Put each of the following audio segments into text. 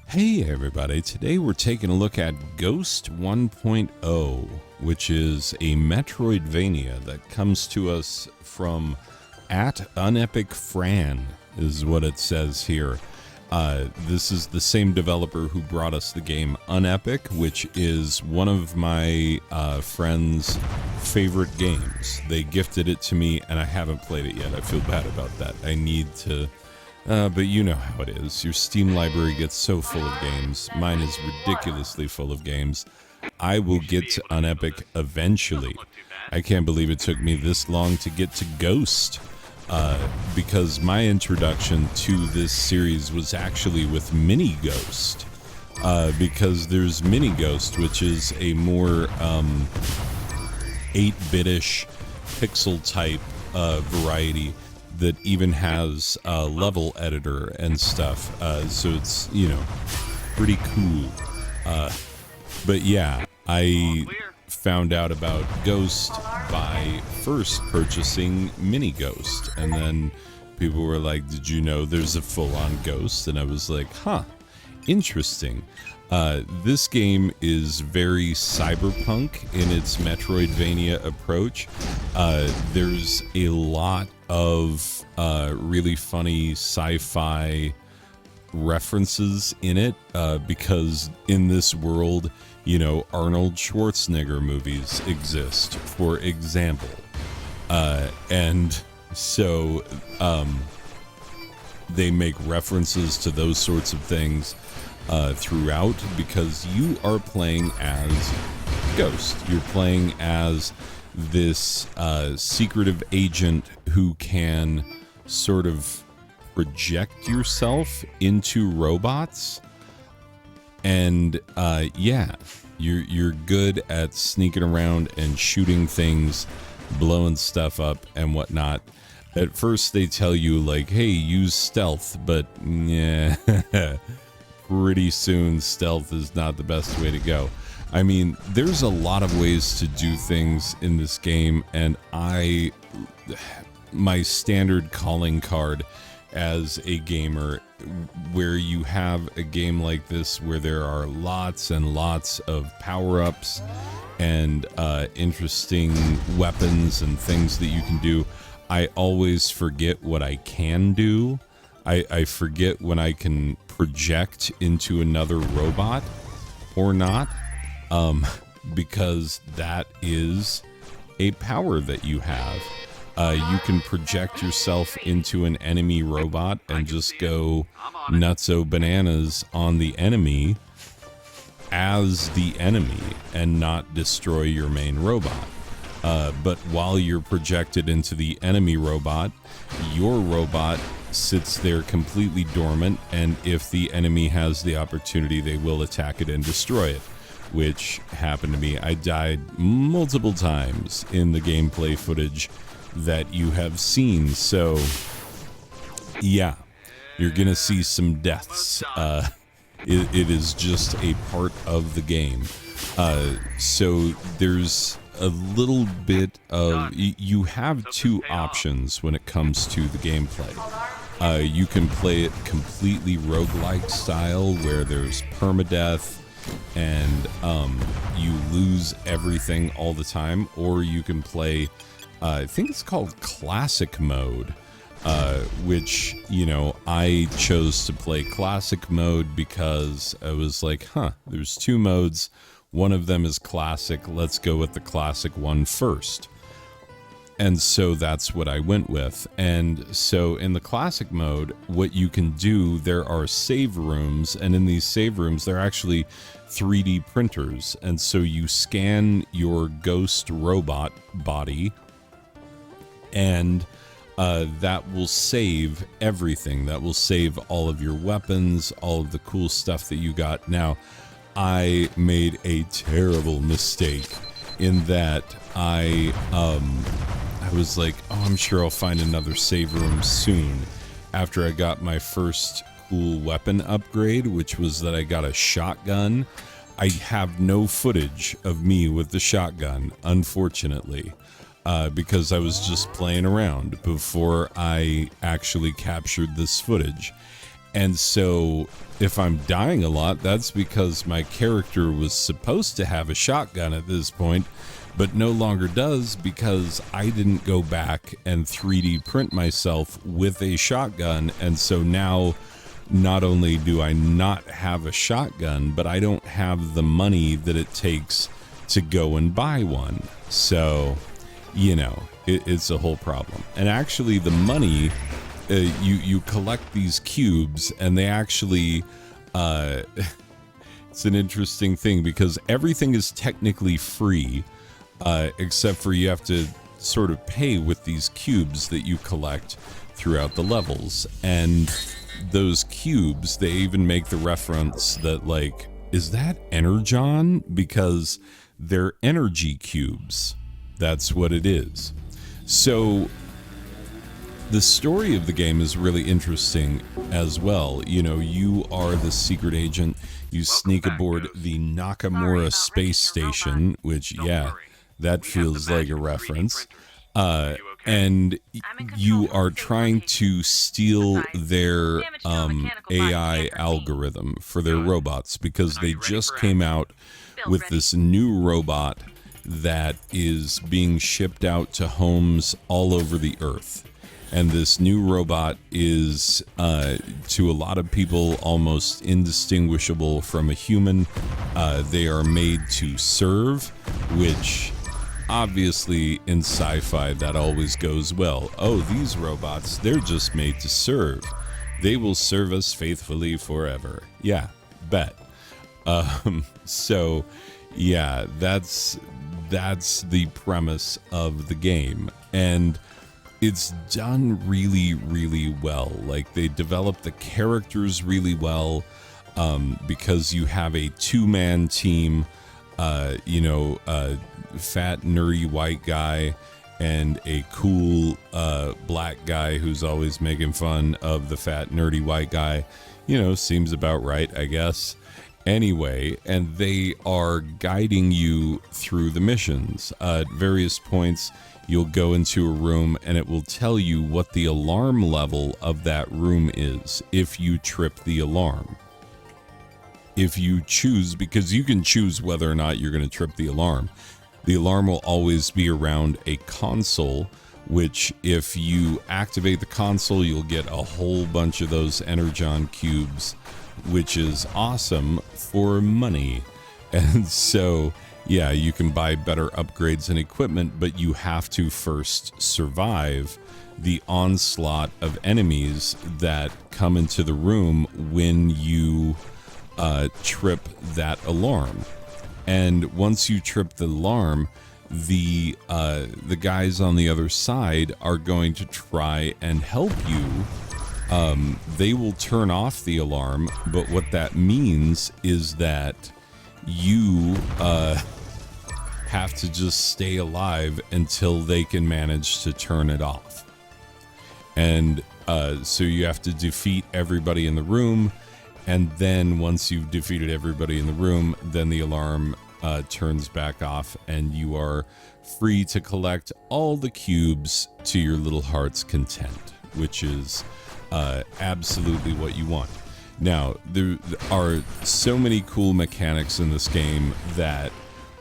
Hey everybody, today we're taking a look at Ghost 1.0, which is a metroidvania that comes to us from at Unepic Fran, is what it says here. This is the same developer who brought us the game Unepic, which is one of my friend's favorite games. They gifted it to me and I haven't played it yet. I feel bad about that. I need to... but you know how it is. Your Steam library gets so full of games. Mine is ridiculously full of games. I will get to Unepic eventually. I can't believe it took me this long to get to Ghost. Because my introduction to this series was actually with Mini Ghost. Because there's Mini Ghost, which is a more 8-bit-ish pixel type variety that even has a level editor and stuff, so it's, you know, pretty cool. But yeah, I found out about Ghost by first purchasing Mini Ghost, and then people were like, did you know there's a full-on Ghost? And I was like, huh, interesting. This game is very cyberpunk in its Metroidvania approach. There's a lot of really funny sci-fi references in it, because in this world, you know, Arnold Schwarzenegger movies exist, for example. And so they make references to those sorts of things throughout, because you are playing as Ghost. You're playing as this secretive agent who can sort of project yourself into robots, and yeah, you're good at sneaking around and shooting things, blowing stuff up and whatnot. At first they tell you like, hey, use stealth, but yeah, pretty soon stealth is not the best way to go. I mean, there's a lot of ways to do things in this game, and my standard calling card as a gamer, where you have a game like this where there are lots and lots of power-ups and interesting weapons and things that you can do, I always forget what I can do. I forget when I can project into another robot or not, because that is a power that you have. You can project yourself into an enemy robot and just go nutso bananas on the enemy as the enemy and not destroy your main robot. But while you're projected into the enemy robot, your robot sits there completely dormant, and if the enemy has the opportunity, they will attack it and destroy it, which happened to me. I died multiple times in the gameplay footage that you have seen, so yeah, you're gonna see some deaths. It is just a part of the game. So there's a little bit of... You have two options when it comes to the gameplay. You can play it completely roguelike style, where there's permadeath and you lose everything all the time, or you can play, I think it's called classic mode, which, you know, I chose to play classic mode because I was like, huh, there's two modes. One of them is classic. Let's go with the classic one first. And so that's what I went with. And so in the classic mode, what you can do, there are save rooms, and in these save rooms, they're actually 3D printers. And so you scan your ghost robot body, and that will save everything. That will save all of your weapons, all of the cool stuff that you got. Now, I made a terrible mistake in that I was like, oh, I'm sure I'll find another save room soon, after I got my first cool weapon upgrade, which was that I got a shotgun. I have no footage of me with the shotgun, unfortunately, because I was just playing around before I actually captured this footage. And so if I'm dying a lot, that's because my character was supposed to have a shotgun at this point, but no longer does because I didn't go back and 3D print myself with a shotgun. And so now not only do I not have a shotgun, but I don't have the money that it takes to go and buy one. So, you know, it's a whole problem. And actually the money, you collect these cubes, and they actually, it's an interesting thing because everything is technically free, except for you have to sort of pay with these cubes that you collect throughout the levels. And those cubes, they even make the reference that, like, is that Energon? Because they're energy cubes. That's what it is. So the story of the game is really interesting as well. You know, you are the secret agent. You sneak aboard the Nakamura space station, which, yeah, that feels like a reference. And you are trying to steal their AI algorithm for their robots, because they just came out with this new robot that is being shipped out to homes all over the earth. And this new robot is, to a lot of people, almost indistinguishable from a human. They are made to serve, which obviously in sci-fi that always goes well. Oh, these robots, they're just made to serve. They will serve us faithfully forever. Yeah, bet. So yeah, that's the premise of the game. And it's done really, really well. Like, they develop the characters really well, because you have a two-man team, fat, nerdy white guy and a cool black guy who's always making fun of the fat, nerdy white guy. You know, seems about right, I guess. Anyway, and they are guiding you through the missions. At various points, you'll go into a room and it will tell you what the alarm level of that room is if you trip the alarm. If you choose, because you can choose whether or not you're going to trip the alarm. The alarm will always be around a console, which if you activate the console, you'll get a whole bunch of those Energon cubes, which is awesome for money. And so, yeah, you can buy better upgrades and equipment, but you have to first survive the onslaught of enemies that come into the room when you trip that alarm. And once you trip the alarm, the guys on the other side are going to try and help you. They will turn off the alarm, but what that means is that you have to just stay alive until they can manage to turn it off. And so you have to defeat everybody in the room, and then once you've defeated everybody in the room, then the alarm turns back off, and you are free to collect all the cubes to your little heart's content, which is absolutely what you want. Now, there are so many cool mechanics in this game that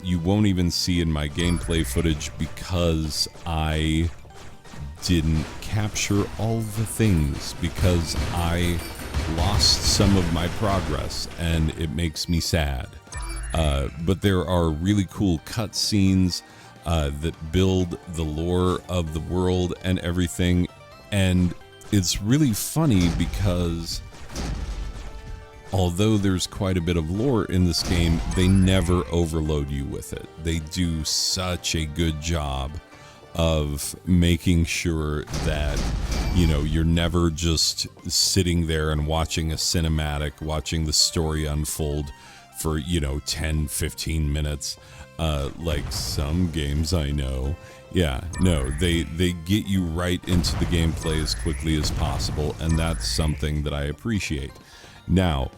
you won't even see in my gameplay footage because I didn't capture all the things, because I lost some of my progress and it makes me sad. But there are really cool cutscenes that build the lore of the world and everything. And it's really funny because although there's quite a bit of lore in this game, they never overload you with it. They do such a good job of making sure that, you know, you're never just sitting there and watching a cinematic, watching the story unfold for, 10, 15 minutes, like some games I know. Yeah, no, they get you right into the gameplay as quickly as possible, and that's something that I appreciate. Now,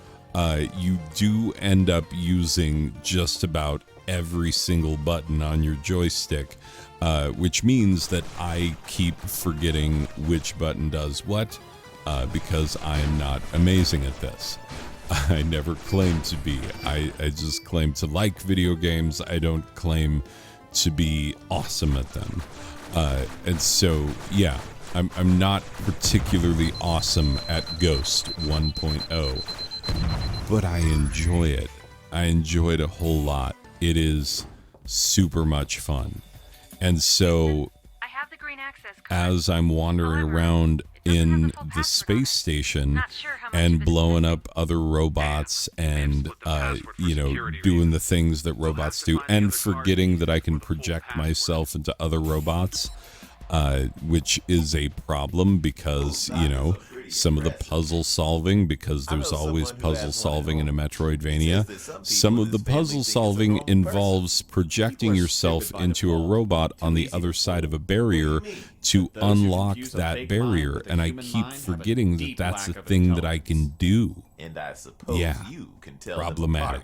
you do end up using just about every single button on your joystick, which means that I keep forgetting which button does what. because I am not amazing at this. I never claim to be. I just claim to like video games. I don't claim to be awesome at them. And so, yeah, I'm not particularly awesome at Ghost 1.0, but I enjoy it. I enjoy it a whole lot. It is super much fun. And so, as I'm wandering around in the space station and blowing up other robots and, doing the things that robots do, and forgetting that I can project myself into other robots, which is a problem because, some of the puzzle solving, because there's always puzzle solving in a Metroidvania, some of the puzzle solving involves projecting yourself into a robot on the other side of a barrier to unlock that barrier, and I keep forgetting that that's a thing that I can do. Yeah, problematic.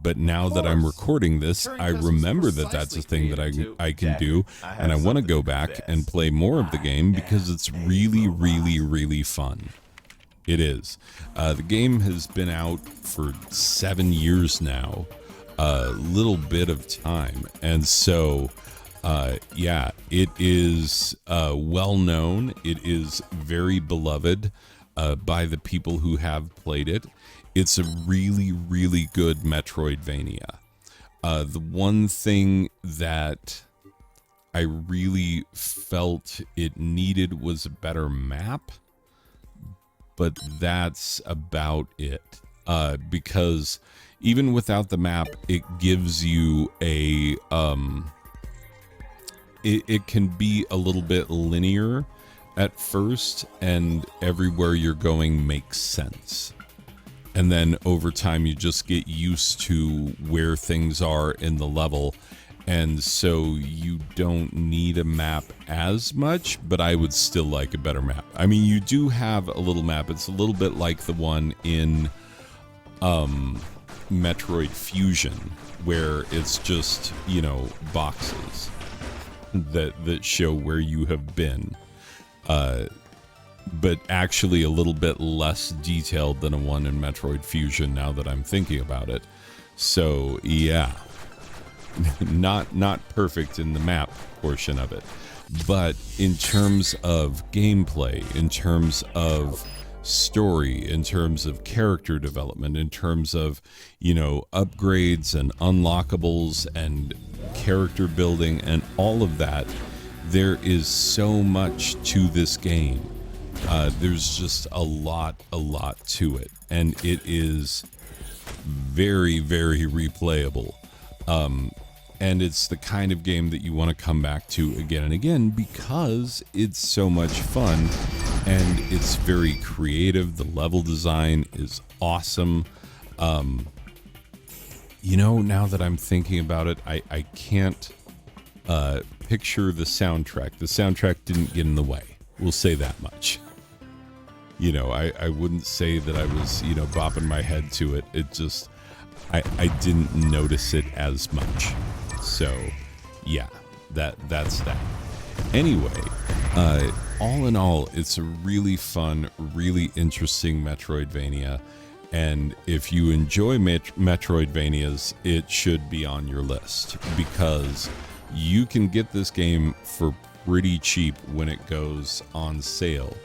But now that I'm recording this, I remember that that's a thing that I can do, and I want to go back and play more of the game because it's really, really, really fun. It is. The game has been out for 7 years now, a little bit of time, and so, yeah, it is well known. It is very beloved by the people who have played it. It's a really, really good Metroidvania. The one thing that I really felt it needed was a better map, but that's about it. Because even without the map, it gives you a... It can be a little bit linear at first, and everywhere you're going makes sense. And then over time, you just get used to where things are in the level. And so you don't need a map as much, but I would still like a better map. I mean, you do have a little map. It's a little bit like the one in Metroid Fusion, where it's just, boxes that show where you have been. But actually a little bit less detailed than a one in Metroid Fusion now that I'm thinking about it. So, yeah. Not perfect in the map portion of it. But in terms of gameplay, in terms of story, in terms of character development, in terms of, upgrades and unlockables and character building and all of that, there is so much to this game. There's just a lot to it, and it is very, very replayable. And it's the kind of game that you want to come back to again and again because it's so much fun and it's very creative. The level design is awesome. Now that I'm thinking about it, I can't picture the soundtrack. The soundtrack didn't get in the way. We'll say that much. I wouldn't say that I was, bopping my head to it. It just, I didn't notice it as much. So, yeah, that's that. Anyway, all in all, it's a really fun, really interesting Metroidvania. And if you enjoy Metroidvanias, it should be on your list because you can get this game for pretty cheap when it goes on sale.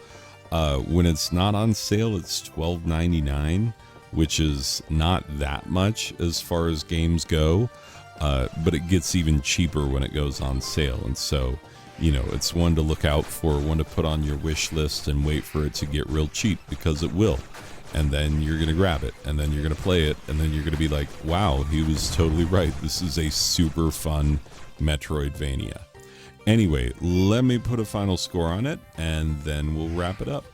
When it's not on sale, it's $12.99, which is not that much as far as games go, but it gets even cheaper when it goes on sale. And so, it's one to look out for, one to put on your wish list and wait for it to get real cheap because it will. And then you're going to grab it, and then you're going to play it, and then you're going to be like, wow, he was totally right. This is a super fun Metroidvania. Anyway, let me put a final score on it, and then we'll wrap it up.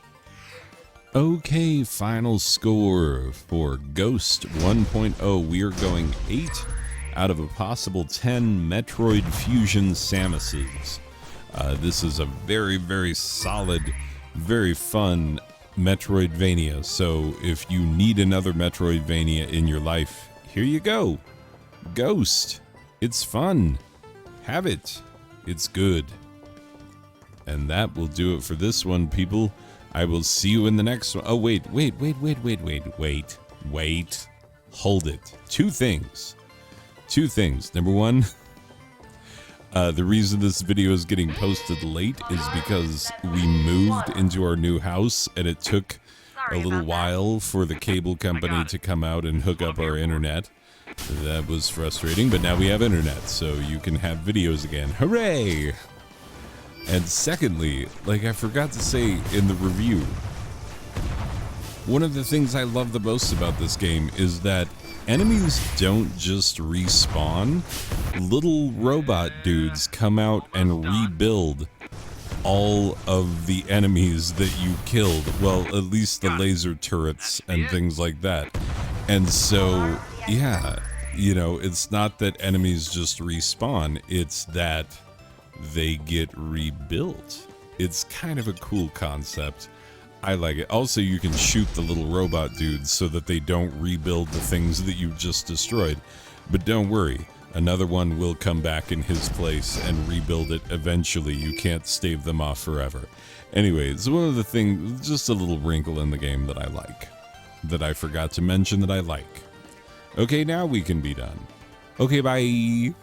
Okay, final score for Ghost 1.0. We are going 8 out of a possible 10 Metroid Fusion Samuses. This is a very, very solid, very fun Metroidvania. So if you need another Metroidvania in your life, here you go. Ghost. It's fun. Have it. It's good. And that will do it for this one, people. I will see you in the next one. Oh, wait. Hold it. Two things. Number one, the reason this video is getting posted late is because we moved into our new house and it took a little while for the cable company to come out and hook up our internet. That was frustrating, but now we have internet, so you can have videos again. Hooray! And secondly, like I forgot to say in the review, one of the things I love the most about this game is that enemies don't just respawn. Little robot dudes come out and rebuild all of the enemies that you killed. Well, at least the laser turrets and things like that. And so, yeah, you know, it's not that enemies just respawn, it's that they get rebuilt. It's kind of a cool concept. I like it. Also, you can shoot the little robot dudes so that they don't rebuild the things that you just destroyed. But don't worry, another one will come back in his place and rebuild it eventually. You can't stave them off forever. Anyway, it's one of the things, just a little wrinkle in the game that I like. That I forgot to mention that I like. Okay, now we can be done. Okay, bye.